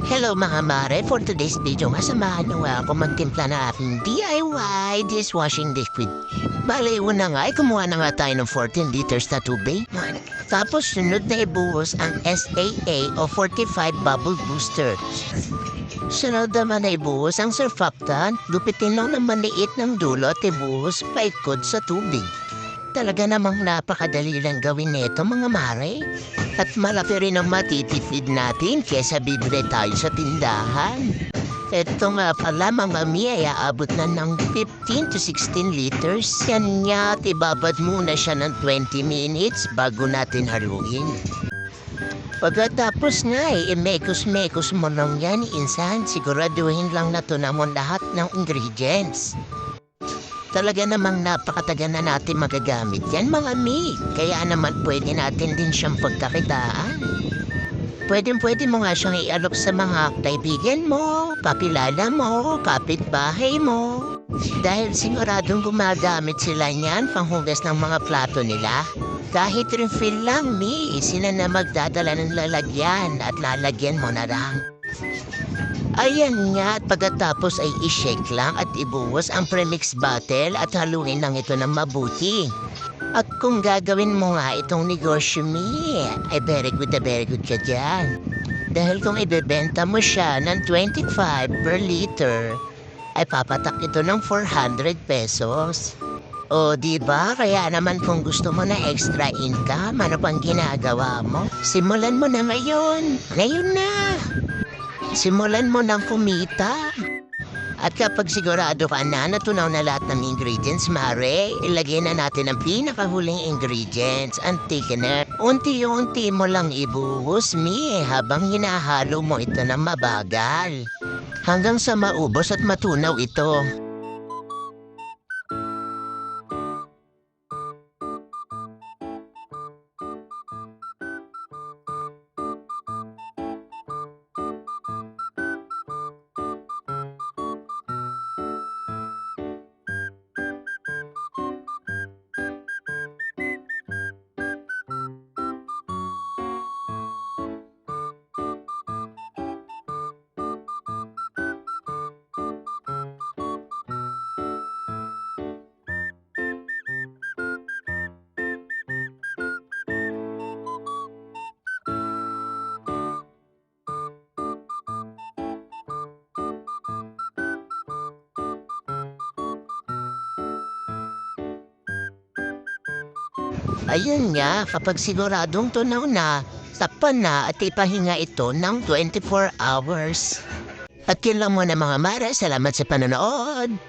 Hello mga mare, for today's video nga samahan nyo nga ako magtimpla ng aking DIY dishwashing liquid. Bale, una nga ay kumuha na nga tayo ng 14 liters na tubig. Tapos sunod na ibuhos ang SAA o 45 bubble booster. Sunod naman na ibuhos ang surfactant, gupitin lang ng maliit ng dulo at ibuhos paikot sa tubig. Talaga namang napakadali lang gawin nito mga mare. At malaki rin ang matitipid natin kesa bibili tayo sa tindahan. Ito nga pala mga mi ay aabot na ng 15 to 16 liters. Yan nga, ibabad muna siya ng 20 minutes bago natin haluin. Pagkatapos nga mekos-mekos mo lang yan, insan, siguraduhin lang na tunamon lahat ng ingredients. Talaga namang napakatagal na natin magagamit yan mga mi. Kaya naman pwede natin din siyang pagkakitaan. Pwede mo nga siyang ialok sa mga kaibigan mo, kakilala mo, kapitbahay mo. Dahil siguradong gumagamit sila niyan panghugas ng mga plato nila. Kahit refill lang mi, sila na magdadala ng lalagyan at lalagyan mo na lang. Ayan nga at pagkatapos ay i-shake lang at ibuhos ang premix bottle at haluin lang ito ng mabuti. At kung gagawin mo nga itong negosyo mi, ay very good ka dyan. Dahil kung ibebenta mo siya ng 25 per liter, ay papatak ito ng 400 pesos. O diba, kaya naman kung gusto mo na extra income, ano pang ginagawa mo? Simulan mo na ngayon. Ngayon na! Simulan mo ng kumita. At kapag sigurado ka na natunaw na lahat ng ingredients, mare, ilagay na natin ang pinakahuling ingredients, ang thickener. Unti-unti mo lang ibuhos, mi, habang hinahalo mo ito ng mabagal. Hanggang sa maubos at matunaw ito. Ayun nga, kapag siguradong tunaw na, takpan na at ipahinga ito ng 24 hours. At yun lang muna mga mare, salamat sa panonood!